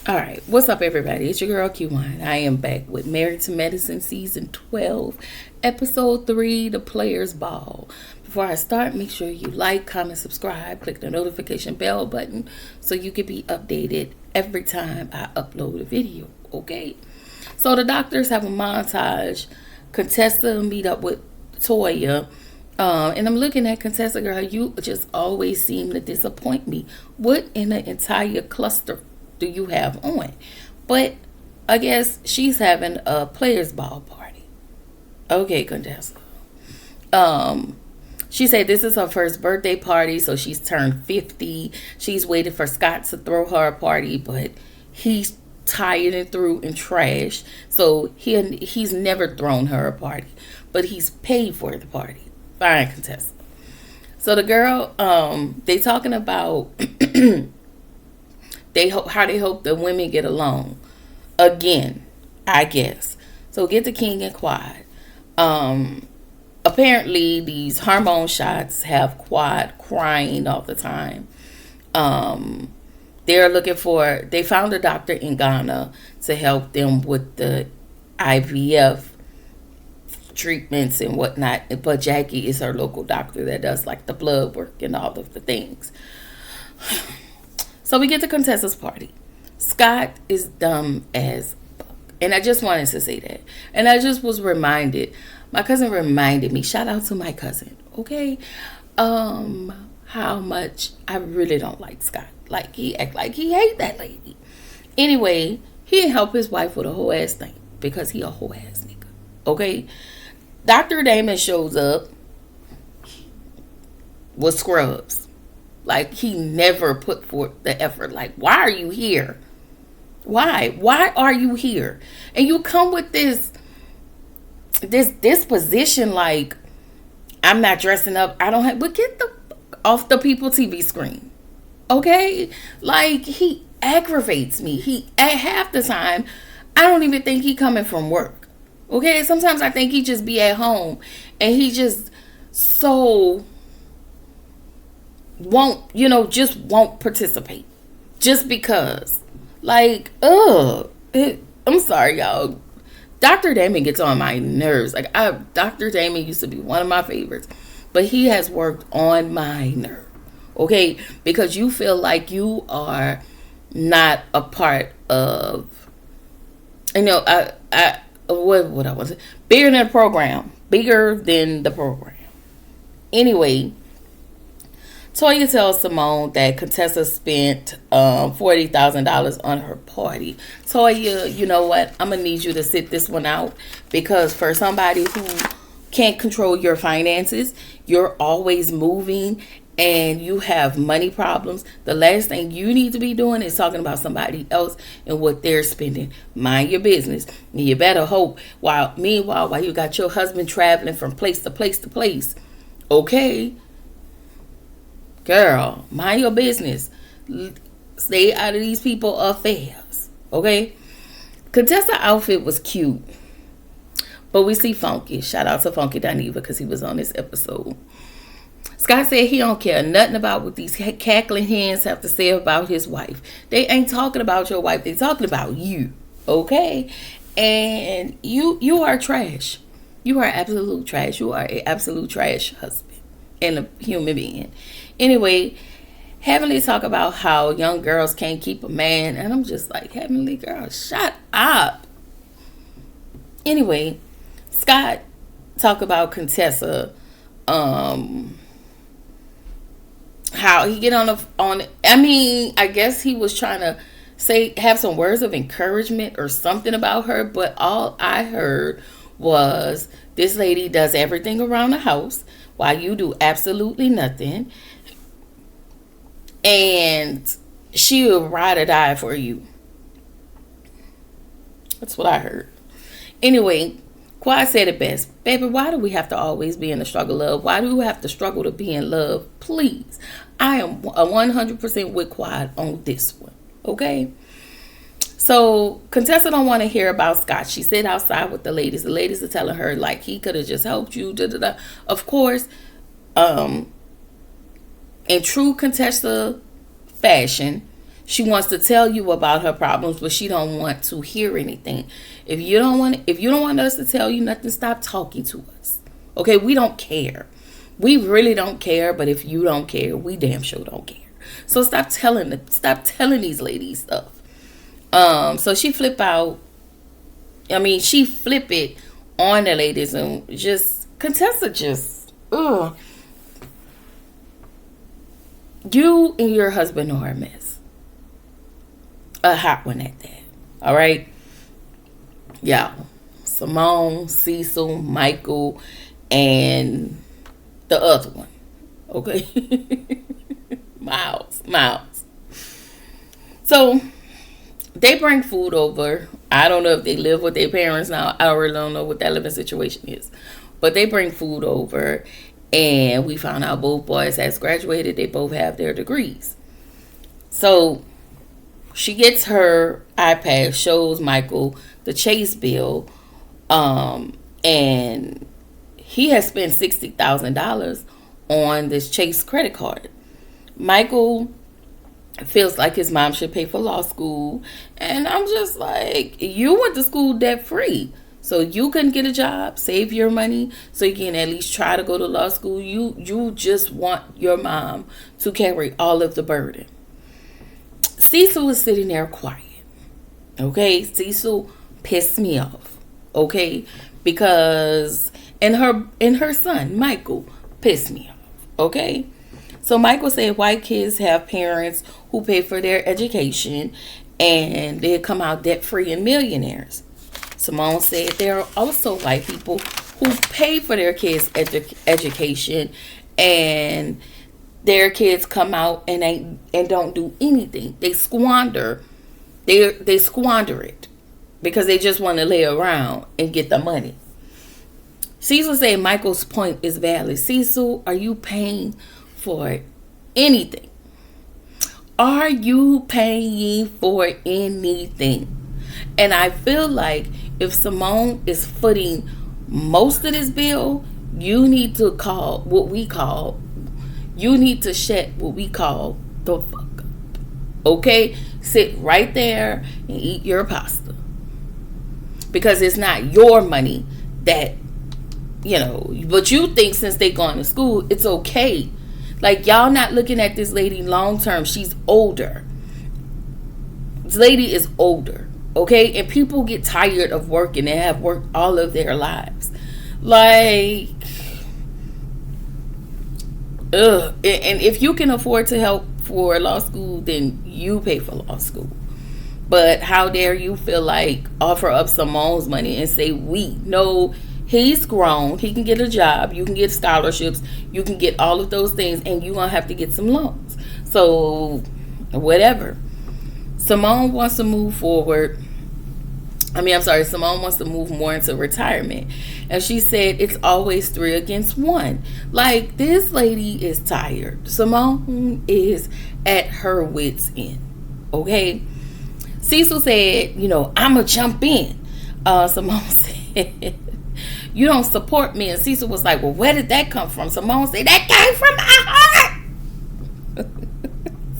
All right, what's up, everybody? It's your girl Q1. I am back with Married to Medicine Season 12, Episode 3, The Players Ball. Before I start, make sure you like, comment, subscribe, click the notification bell button so you can be updated every time I upload a video, okay? So the doctors have a montage. Contessa meet up with Toya. And I'm looking at Contessa, girl, you just always seem to disappoint me. What in the entire cluster do you have on? But I guess she's having a players ball party. Okay, Contessa. She said this is her first birthday party, so she's turned 50. She's waited for Scott to throw her a party, but he's tired and through and trashed. So he's never thrown her a party, but he's paid for the party. Fine, Contessa. So the girl, they talking about how they hope the women get along again, I guess. So get the king and Quad. Apparently these hormone shots have Quad crying all the time. They found a doctor in Ghana to help them with the IVF treatments and whatnot, but Jackie is her local doctor that does like the blood work and all of the things. So we get to Contessa's party. Scott is dumb as fuck. And I just wanted to say that. And I just was reminded, my cousin reminded me, shout out to my cousin, okay? How much I really don't like Scott. Like, he act like he hate that lady. Anyway, he didn't help his wife with a whole ass thing because he a whole ass nigga, okay? Dr. Damon shows up with scrubs. Like, he never put forth the effort. Like, why are you here? Why? Why are you here? And you come with this disposition like, I'm not dressing up. I don't have, but get the off the People TV screen. Okay? Like, he aggravates me. He, at half the time, I don't even think he coming from work. Okay? Sometimes I think he just be at home and he just so won't participate just because. Like, I'm sorry, y'all. Dr. Damon gets on my nerves. Like, Dr. Damon used to be one of my favorites, but he has worked on my nerve. Okay, because you feel like you are not a part of, what I was bigger than the program. Anyway, Toya tells Simone that Contessa spent $40,000 on her party. Toya, you know what? I'm going to need you to sit this one out because for somebody who can't control your finances, you're always moving and you have money problems, the last thing you need to be doing is talking about somebody else and what they're spending. Mind your business. And you better hope while you got your husband traveling from place to place to place. Okay? Girl, mind your business. Stay out of these people's affairs. Okay? Contessa's outfit was cute. But we see Funky. Shout out to Funky Dineva because he was on this episode. Scott said he don't care nothing about what these cackling hens have to say about his wife. They ain't talking about your wife. They talking about you. Okay? And you are trash. You are absolute trash. You are an absolute trash husband and a human being. Anyway, Heavenly talk about how young girls can't keep a man. And I'm just like, Heavenly girl, shut up. Anyway, Scott talk about Contessa, how he get I guess he was trying to have some words of encouragement or something about her, but all I heard was this lady does everything around the house while you do absolutely nothing, and she'll ride or die for you. That's what I heard. Anyway, Quad said it best. Baby, why do we have to always be in the struggle of? Why do we have to struggle to be in love? Please. I am 100% with Quad on this one. Okay? So, Contessa don't want to hear about Scott. She sit outside with the ladies. The ladies are telling her, like, he could have just helped you. Da, da, da. Of course, in true Contessa fashion, She wants to tell you about her problems, but she don't want to hear anything. If you don't want us to tell you nothing, stop talking to us. Okay, we don't care. We really don't care, but if you don't care, we damn sure don't care. So stop telling these ladies stuff. So she flip out. I mean, she flip it on the ladies and just Contessa just ugh. You and your husband are a mess. A hot one at that. All right. Yeah. Simone, Cecil, Michael, and the other one. Okay. Miles. So they bring food over. I don't know if they live with their parents now. I really don't know what that living situation is. But they bring food over, and we found out both boys has graduated. They both have their degrees. So she gets her iPad, shows Michael the Chase bill, and he has spent $60,000 on this Chase credit card. Michael feels like his mom should pay for law school, and I'm just like, you went to school debt free, so you couldn't get a job, save your money, so you can at least try to go to law school. You just want your mom to carry all of the burden. Cecil was sitting there quiet. Okay, Cecil pissed me off. Okay, because and her son Michael pissed me off. Okay. So Michael said white kids have parents who pay for their education and they come out debt-free and millionaires. Simone said there are also white people who pay for their kids' education and their kids come out and don't do anything. They squander. They squander it because they just want to lay around and get the money. Cecil said Michael's point is valid. Cecil, are you paying for anything? Are you paying for anything? And I feel like if Simone is footing most of this bill, you need to shut what we call the fuck up. Okay? Sit right there and eat your pasta. Because it's not your money that, but you think since they gone to school, it's okay. Like, y'all not looking at this lady long term. She's older. This lady is older. Okay? And people get tired of working and have worked all of their lives. Like, ugh. And if you can afford to help for law school, then you pay for law school. But how dare you feel like offer up Simone's money and say no, he's grown, he can get a job, you can get scholarships, you can get all of those things, and you're going to have to get some loans. So, whatever. Simone wants to move forward. Simone wants to move more into retirement. And she said it's always 3 against 1. Like, this lady is tired. Simone is at her wit's end. Okay? Cecil said, I'm going to jump in. Simone said, you don't support me. And Cecil was like, well, where did that come from? Simone said, that came from my heart.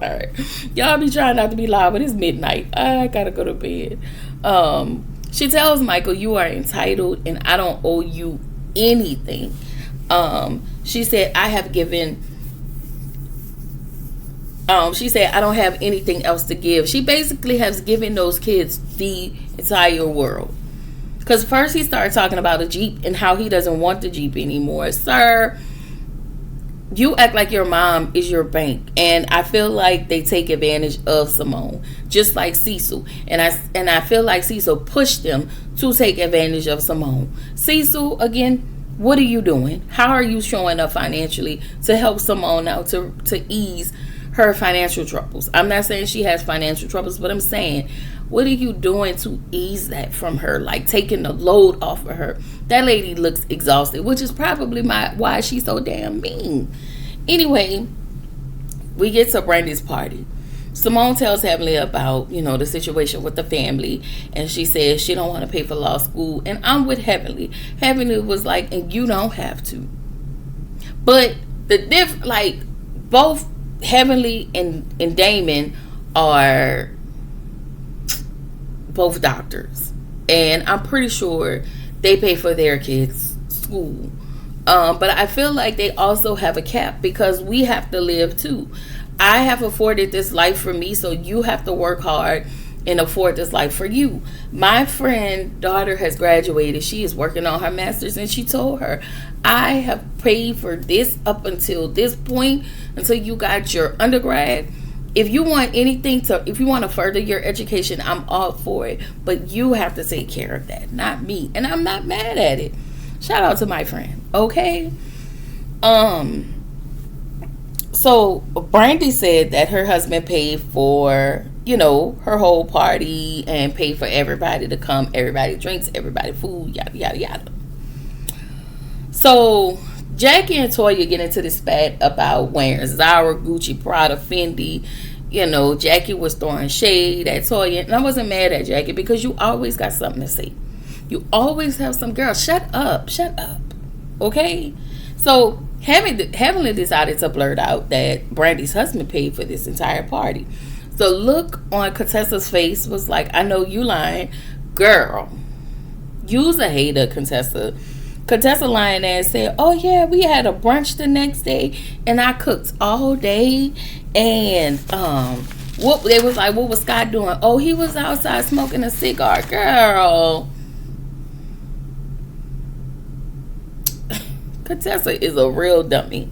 Sorry. Y'all be trying not to be loud, but it's midnight. I got to go to bed. She tells Michael, you are entitled and I don't owe you anything. She said, I don't have anything else to give. She basically has given those kids the entire world. Because first he started talking about a Jeep and how he doesn't want the Jeep anymore. Sir, you act like your mom is your bank. And I feel like they take advantage of Simone, just like Cecil. And I feel like Cecil pushed them to take advantage of Simone. Cecil, again, what are you doing? How are you showing up financially to help Simone out, to ease her financial troubles? I'm not saying she has financial troubles, but I'm saying, what are you doing to ease that from her? Like taking the load off of her. That lady looks exhausted, which is probably why she's so damn mean. Anyway, we get to Brandy's party. Simone tells Heavenly about, the situation with the family. And she says she don't want to pay for law school. And I'm with Heavenly. Heavenly was like, and you don't have to. But both Heavenly and Damon are both doctors, and I'm pretty sure they pay for their kids' school. But I feel like they also have a cap because we have to live too. I have afforded this life for me, so you have to work hard and afford this life for you. My friend daughter has graduated. She is working on her master's, and she told her, I have paid for this up until this point, until you got your undergrad. If you want if you want to further your education, I'm all for it. But you have to take care of that, not me. And I'm not mad at it. Shout out to my friend. Okay. So Brandy said that her husband paid for, her whole party and paid for everybody to come, everybody drinks, everybody food, yada, yada, yada. So Jackie and Toya get into this spat about wearing Zara, Gucci, Prada, Fendi. Jackie was throwing shade at Toya. And I wasn't mad at Jackie because you always got something to say. You always have some girl. Shut up. Okay? So Heavenly decided to blurt out that Brandy's husband paid for this entire party. The look on Contessa's face was like, I know you lying. Girl, you's a hater, Contessa. Contessa lying ass said, oh yeah, we had a brunch the next day and I cooked all day. And they was like, what was Scott doing? Oh, he was outside smoking a cigar. Girl, Contessa is a real dummy.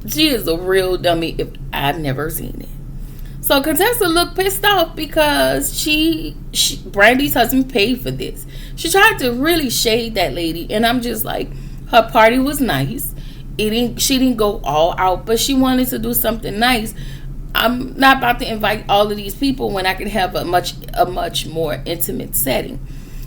She is a real dummy if I've never seen it. So Contessa looked pissed off because Brandy's husband paid for this. She tried to really shade that lady, and I'm just like, her party was nice. She didn't go all out, but she wanted to do something nice. I'm not about to invite all of these people when I can have a much more intimate setting.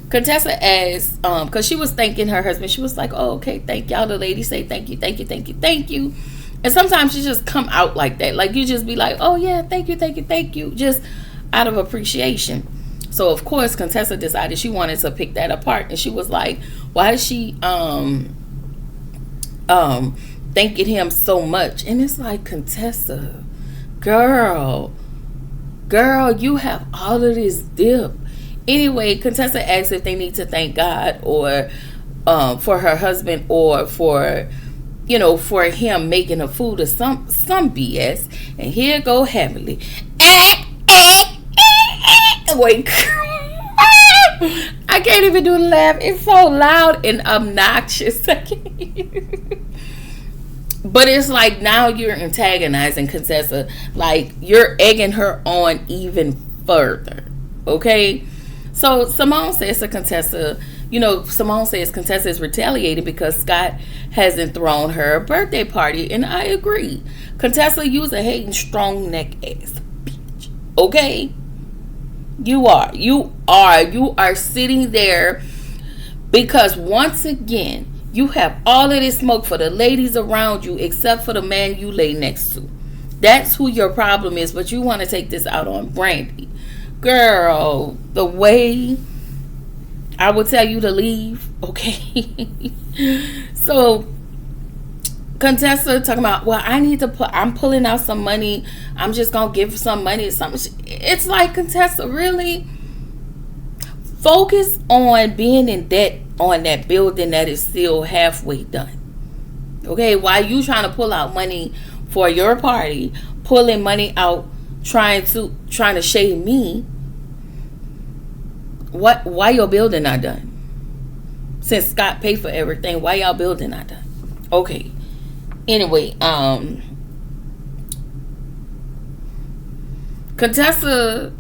Contessa asked, because she was thanking her husband. She was like, oh, okay, thank y'all. The lady say thank you, thank you, thank you, thank you. And sometimes you just come out like that. Like you just be like, oh yeah, thank you, thank you, thank you. Just out of appreciation. So of course Contessa decided she wanted to pick that apart. And she was like, why is she thanking him so much? And it's like, Contessa, girl, you have all of this dip. Anyway, Contessa asked if they need to thank God or for her husband or for him making the food or some BS. And here go Heavenly. Wait. I can't even do the laugh. It's so loud and obnoxious. But it's like now you're antagonizing Contessa. Like you're egging her on even further. Okay? So Simone says to Contessa, Simone says Contessa is retaliating because Scott hasn't thrown her a birthday party, and I agree. Contessa, you's a hating strong neck ass bitch. Okay? You are sitting there because once again, you have all of this smoke for the ladies around you except for the man you lay next to. That's who your problem is, but you want to take this out on Brandy. Girl, the way I would tell you to leave, okay? So Contessa talking about, well, I'm pulling out some money. I'm just going to give some money or something. It's like, Contessa, really? Focus on being in debt on that building that is still halfway done. Okay? While you trying to pull out money for your party, pulling money out, trying to shade me. Why your building not done? Since Scott paid for everything, why y'all building not done? Okay. Anyway, Contessa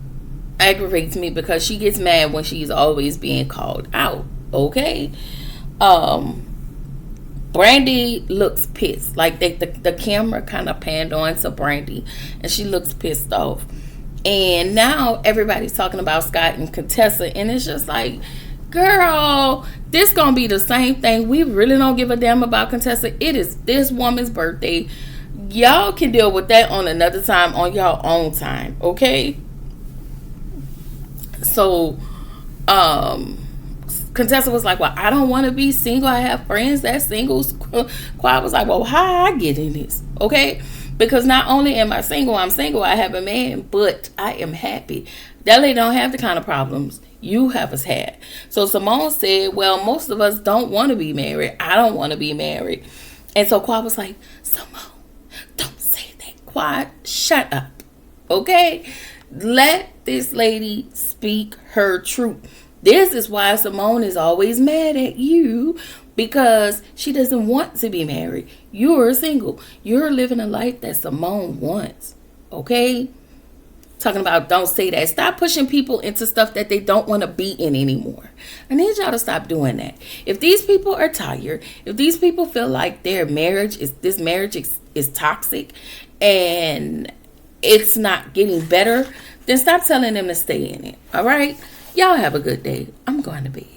aggravates me because she gets mad when she's always being called out. Okay. Brandy looks pissed. Like the camera kind of panned on to Brandy and she looks pissed off. And now everybody's talking about Scott and Contessa, and it's just like, girl, this gonna be the same thing. We really don't give a damn about Contessa. It is this woman's birthday. Y'all can deal with that on another time, on your own time, okay? So, Contessa was like, well, I don't want to be single. I have friends that's singles. Quad was like, well, how I get in this, okay? Because not only am I single, I have a man, but I am happy. That lady don't have the kind of problems you have us had. So Simone said, well, most of us don't want to be married. I don't want to be married. And so Quad was like, Simone, don't say that. Quad, shut up. Okay? Let this lady speak her truth. This is why Simone is always mad at you, because she doesn't want to be married. You're single. You're living a life that Simone wants. Okay? Talking about don't say that. Stop pushing people into stuff that they don't want to be in anymore. I need y'all to stop doing that. If these people are tired, if these people feel like this marriage is toxic and it's not getting better, then stop telling them to stay in it. All right? Y'all have a good day. I'm going to bed.